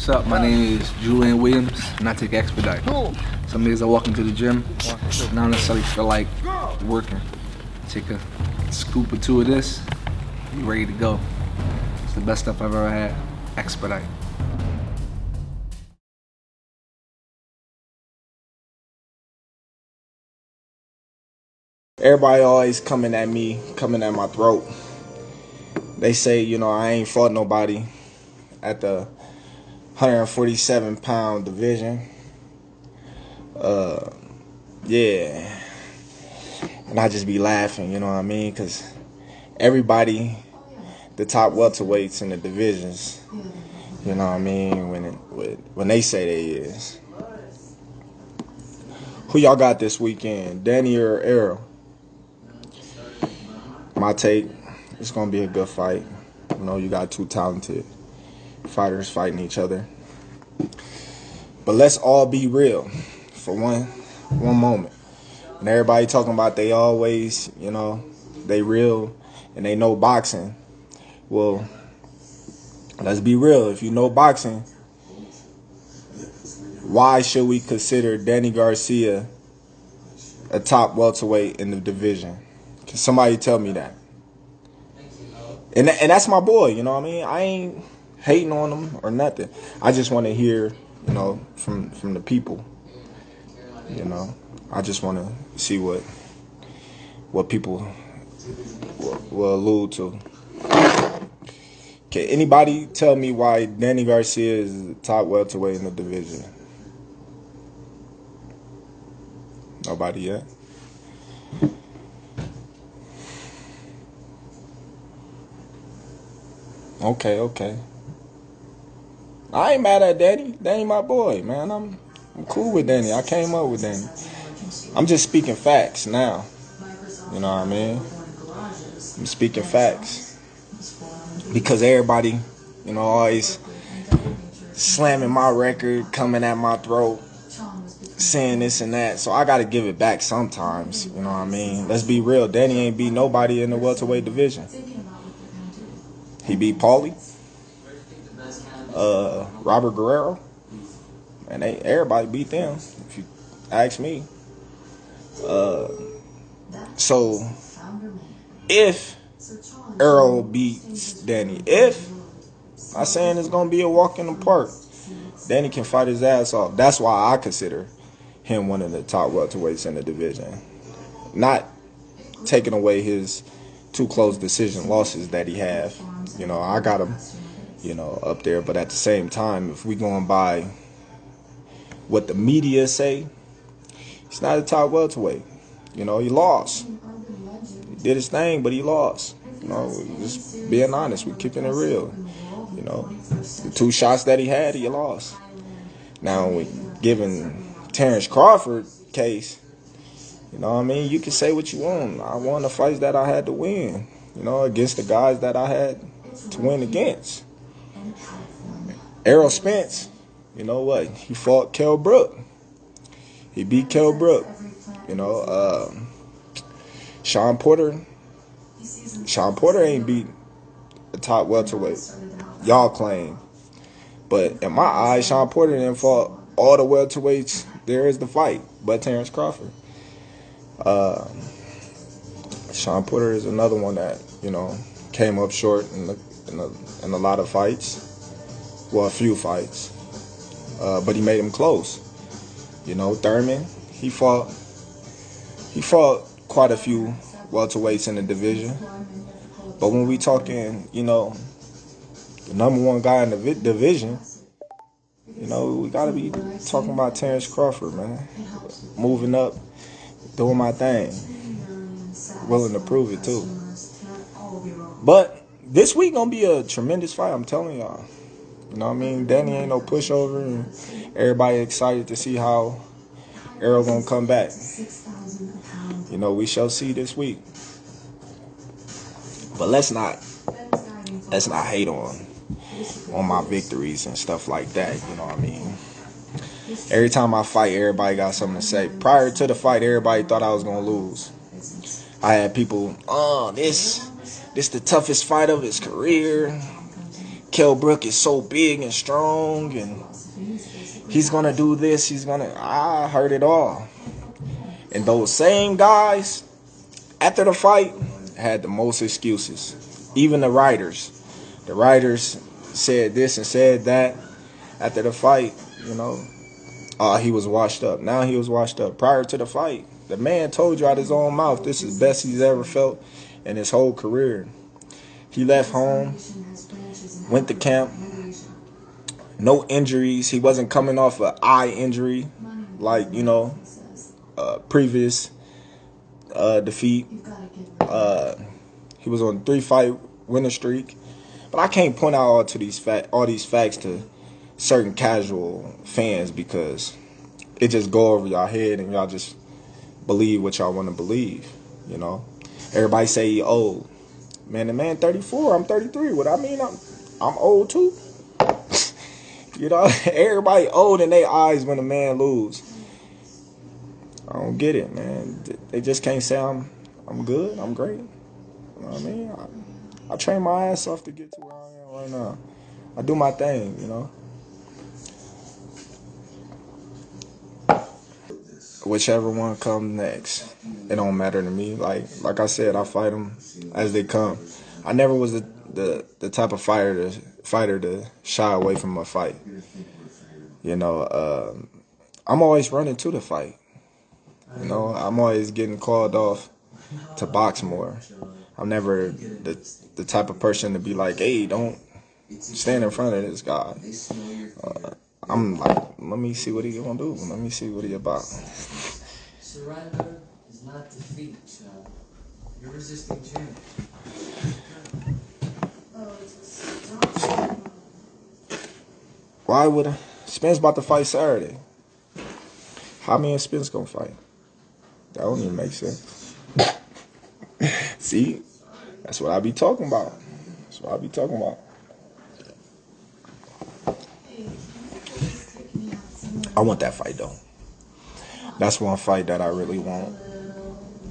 What's up? My name is Julian Williams, and I take Expedite. Some days I walk into the gym, and I don't necessarily feel like working. Take a scoop or two of this, be ready to go. It's the best stuff I've ever had. Expedite. Everybody always coming at me, coming at my throat. They say, I ain't fought nobody at the 147-pound division. Yeah. And I just be laughing, you know what I mean? Because everybody, the top welterweights in the divisions, you know what I mean, when they say they is. Who y'all got this weekend, Danny or Errol? My take, it's going to be a good fight. You got two talented fighters fighting each other. But let's all be real for one moment. And everybody talking about they always, they real and they know boxing. Well, let's be real. If you know boxing, why should we consider Danny Garcia a top welterweight in the division? Can somebody tell me that? And that's my boy, you know what I mean? I ain't hating on him or nothing. I just want to hear, from the people. I just want to see what people will allude to. Can anybody tell me why Danny Garcia is the top welterweight in the division? Nobody yet? Okay. I ain't mad at Danny. Danny my boy, man. I'm cool with Danny. I came up with Danny. I'm just speaking facts now. You know what I mean? I'm speaking facts. Because everybody, always slamming my record, coming at my throat, saying this and that. So I got to give it back sometimes. You know what I mean? Let's be real. Danny ain't beat nobody in the welterweight division. He beat Paulie, Robert Guerrero, and everybody beat them, if you ask me. So, if Errol beats Danny, I'm saying it's going to be a walk in the park, Danny can fight his ass off. That's why I consider him one of the top welterweights in the division. Not taking away his two close decision losses that he have. I got him, up there. But at the same time, if we going by what the media say, he's not a top welterweight. He lost. He did his thing, but he lost. Just being honest, we keeping it real. The two shots that he had, he lost. Now, given Terence Crawford case, you can say what you want. I won the fights that I had to win, against the guys that I had to win against. Errol Spence, he fought Kell Brook. He beat Kell Brook. Sean Porter ain't beat the top welterweight. Y'all claim. But in my eyes, Sean Porter didn't fought all the welterweights there is to fight, but Terence Crawford. Sean Porter is another one that, came up short in a lot of fights. Well, a few fights. But he made them close. Thurman, he fought quite a few welterweights in the division. But when we talking, the number one guy in the division, we got to be talking about Terence Crawford, man. Moving up, doing my thing. Willing to prove it, too. But this week going to be a tremendous fight, I'm telling y'all. Danny ain't no pushover, and everybody excited to see how Errol going to come back. We shall see this week. But let's not hate on my victories and stuff like that, you know what I mean? Every time I fight, everybody got something to say. Prior to the fight, everybody thought I was going to lose. I had people, this the toughest fight of his career. Kell Brook is so big and strong, and he's gonna do this. I heard it all. And those same guys, after the fight, had the most excuses. Even the writers. The writers said this and said that after the fight, he was washed up. Now he was washed up. Prior to the fight, the man told you out his own mouth, this is the best he's ever felt in his whole career. He left home, went to camp, no injuries. He wasn't coming off an eye injury like, previous defeat. He was on a 3-fight winning streak. But I can't point out all these facts to certain casual fans because it just go over y'all head and y'all just believe what y'all want to believe, Everybody say he old. Man, the man 34, I'm 33. What I mean, I'm old too. Everybody old in their eyes when a man lose. I don't get it, man. They just can't say I'm good, I'm great. You know what I mean? I train my ass off to get to where I am right now. I do my thing, Whichever one comes next, it don't matter to me. Like I said, I fight them as they come. I never was the type of fighter to shy away from a fight. I'm always running to the fight. I'm always getting called off to box more. I'm never the type of person to be like, hey, don't stand in front of this guy. I'm like, let me see what he gonna do. Let me see what he about. Surrender is not defeat, child. You're resisting change. Why would Spence about to fight Saturday? How me and Spence gonna fight? That don't even make sense. See? That's what I be talking about. I want that fight, though. That's one fight that I really want.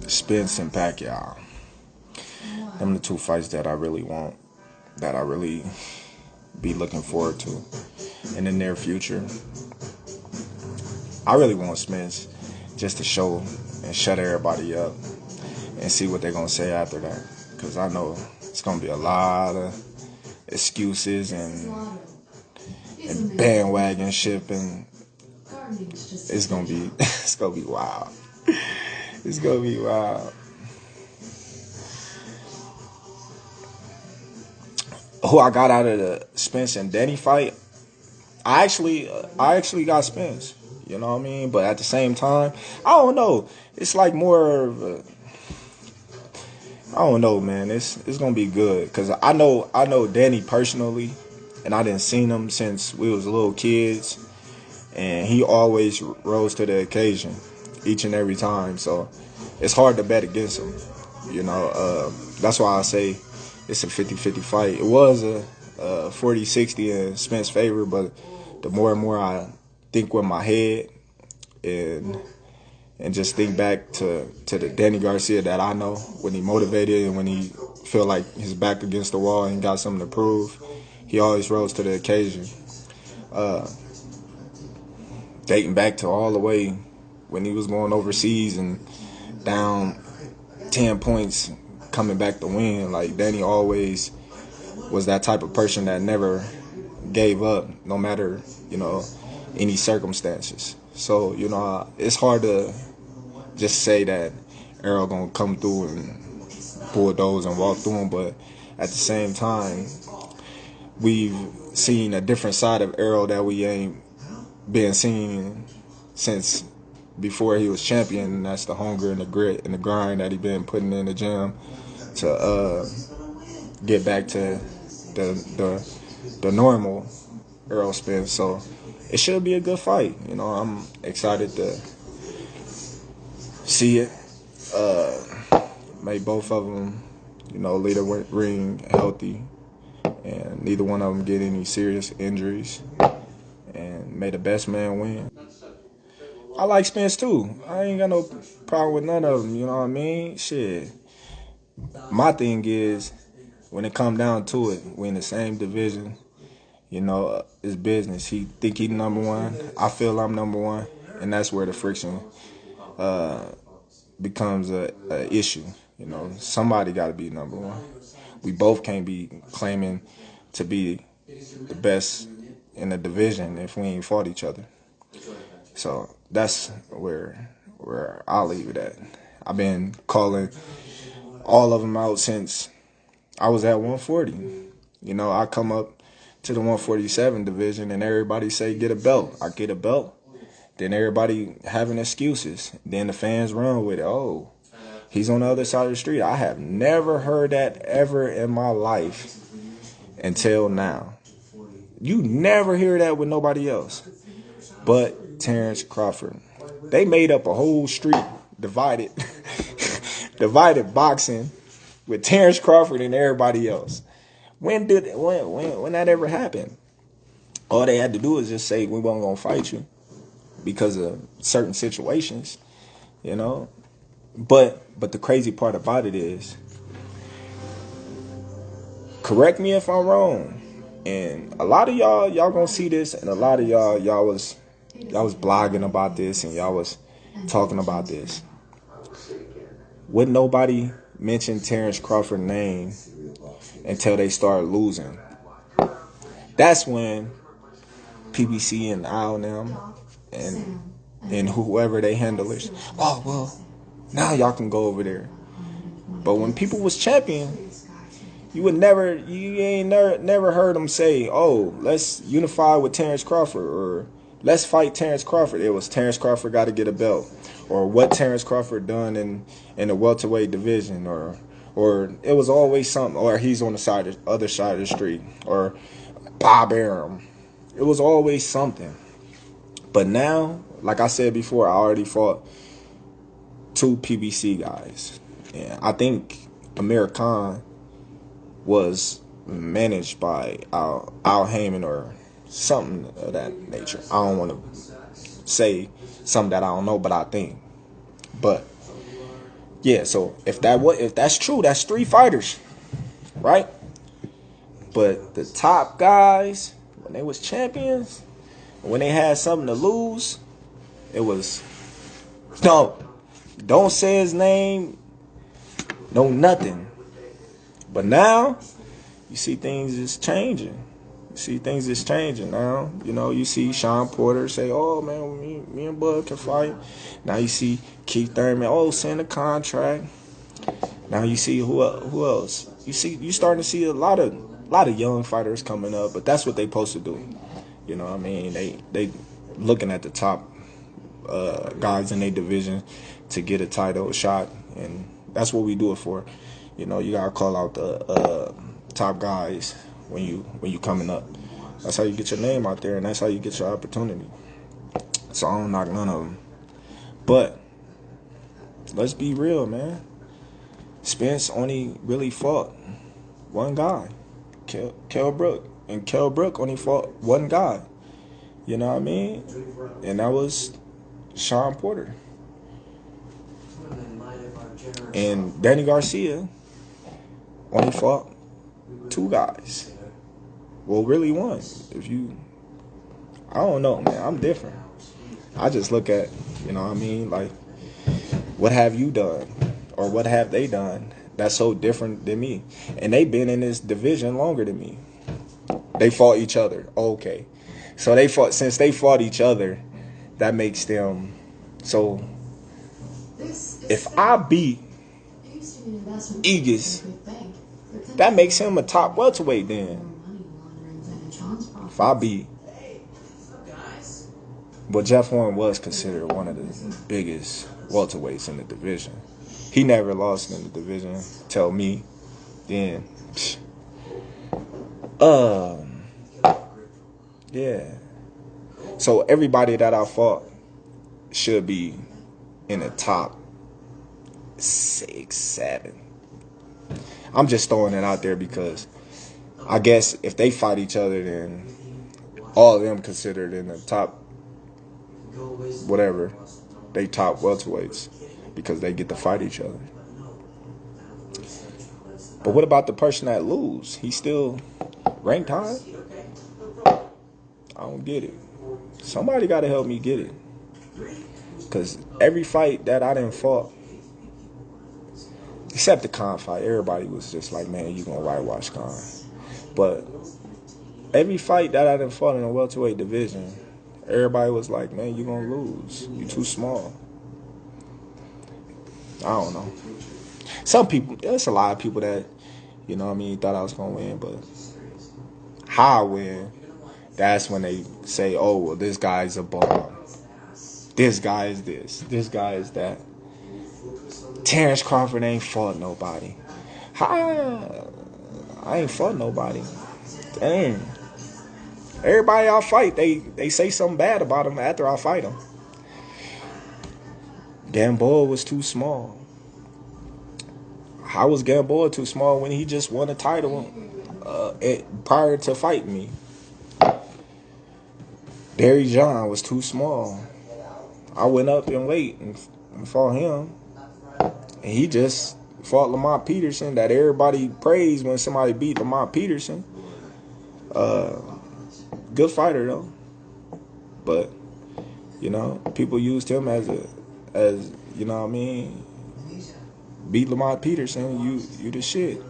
Spence and Pacquiao. Them the two fights that I really want. That I really be looking forward to in the near future. I really want Spence just to show and shut everybody up and see what they're going to say after that. Because I know it's going to be a lot of excuses and bandwagon shipping. It's gonna be wild. It's gonna be wild. Who I got out of the Spence and Denny fight? I actually got Spence. You know what I mean? But at the same time, I don't know. It's like more of a, I don't know, man. It's gonna be good because I know Denny personally, and I didn't seen him since we was little kids. And he always rose to the occasion each and every time. So it's hard to bet against him. That's why I say it's a 50-50 fight. It was a 40-60 in Spence's favor, but the more and more I think with my head and just think back to the Danny Garcia that I know when he motivated and when he feel like his back against the wall and got something to prove, he always rose to the occasion. Dating back to all the way when he was going overseas and down 10 points coming back to win. Like, Danny always was that type of person that never gave up no matter, any circumstances. So, it's hard to just say that Errol gonna come through and bulldoze and walk through him, but at the same time, we've seen a different side of Errol that we ain't been seen since before he was champion, and that's the hunger and the grit and the grind that he been putting in the gym to get back to the normal Errol Spence. So it should be a good fight. I'm excited to see it. May both of them, leave the ring healthy, and neither one of them get any serious injuries. And may the best man win. I like Spence too. I ain't got no problem with none of them. You know what I mean? Shit. My thing is, when it come down to it, we in the same division. You know, it's business. He think he number one. I feel I'm number one, and that's where the friction becomes a issue. You know, somebody got to be number one. We both can't be claiming to be the best in the division if we ain't fought each other. So that's where I'll leave it at. I've been calling all of them out since I was at 140. You know, I come up to the 147 division and everybody say get a belt. I get a belt. Then everybody having excuses. Then the fans run with it. Oh, he's on the other side of the street. I have never heard that ever in my life until now. You never hear that with nobody else but Terence Crawford. They made up a whole street divided boxing with Terence Crawford and everybody else. When that ever happened? All they had to do is just say we weren't gonna fight you because of certain situations, you know. But the crazy part about it is, correct me if I'm wrong, and a lot of y'all gonna see this, and a lot of y'all was blogging about this and y'all was talking about this. Wouldn't nobody mention Terence Crawford's name until they start losing? That's when PBC and Al and them and whoever they handlers, oh well, now y'all can go over there. But when people was champion, you ain't never heard them say, oh, let's unify with Terence Crawford, or let's fight Terence Crawford. It was Terence Crawford got to get a belt, or what Terence Crawford done in the welterweight division, or it was always something, or he's on the other side of the street, or Bob Arum. It was always something. But now, like I said before, I already fought 2 PBC guys. And I think Amir Khan was managed by Al Heyman or something of that nature. I don't want to say something that I don't know, but I think. But yeah, so if that's true, that's 3 fighters, right? But the top guys, when they was champions, when they had something to lose, it was no, don't say his name, no nothing. But now, you see things is changing. Now. You know, you see Sean Porter say, oh, man, me and Bud can fight. Now you see Keith Thurman, oh, send a contract. Now you see who else? You starting to see a lot of young fighters coming up, but that's what they supposed to do. You know what I mean? They looking at the top guys in their division to get a title shot, and that's what we do it for. You know, you gotta call out the top guys when you coming up. That's how you get your name out there, and that's how you get your opportunity. So I don't knock none of them. But let's be real, man. Spence only really fought one guy, Kell Brook, and Kell Brook only fought one guy. You know what I mean? And that was Sean Porter. And Danny Garcia only fought 2 guys. Well, really one. I don't know, man. I'm different. I just look at, you know what I mean? Like, what have you done? Or what have they done that's so different than me? And they've been in this division longer than me. They fought each other. Okay. So since they fought each other, that makes them, so if I beat Aegis, that makes him a top welterweight then. If I beat, but Jeff Horn was considered one of the biggest welterweights in the division. He never lost in the division. Tell me, then. Yeah. So everybody that I fought should be in the top 6, 7. I'm just throwing it out there because I guess if they fight each other, then all of them considered in the top, whatever, they top welterweights because they get to fight each other. But what about the person that lose? He's still ranked high? I don't get it. Somebody got to help me get it. Because every fight that I done fought, except the Khan fight, everybody was just like, man, you gonna whitewash Khan. But every fight that I done fought in the welterweight division, everybody was like, man, you gonna lose. You too small. I don't know. Some people, there's a lot of people that, you know what I mean, thought I was gonna win, but how I win, that's when they say, oh, well, this guy's a bomb. This guy is this. This guy is that. Terence Crawford ain't fought nobody. How? I ain't fought nobody. Dang. Everybody I fight, they say something bad about him after I fight him. Gamboa was too small. How was Gamboa too small when he just won a title prior to fighting me? Barry John was too small. I went up in weight and fought him. And he just fought Lamont Peterson that everybody praised when somebody beat Lamont Peterson. Good fighter though. But, you know, people used him as you know what I mean, beat Lamont Peterson, you the shit.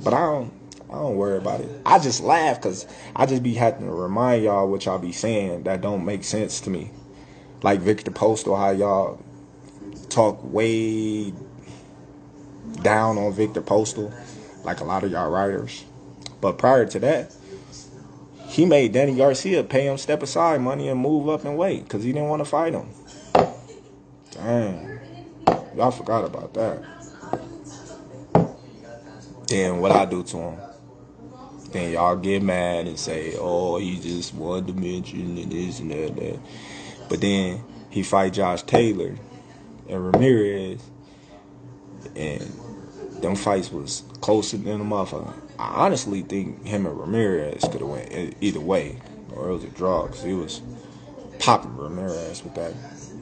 But I don't worry about it. I just laugh because I just be having to remind y'all what y'all be saying that don't make sense to me. Like Victor Postal, how y'all talk way down on Victor Postal, like a lot of y'all writers. But prior to that, he made Danny Garcia pay him step aside money and move up in weight because he didn't want to fight him. Dang. Y'all forgot about that. Then what I do to him? Then y'all get mad and say, oh, he just one dimension and this and that. But then he fight Josh Taylor and Ramirez, and them fights was closer than a motherfucker. I honestly think him and Ramirez could have went either way, or it was a draw, because he was popping Ramirez with that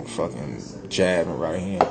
fucking jab and right hand.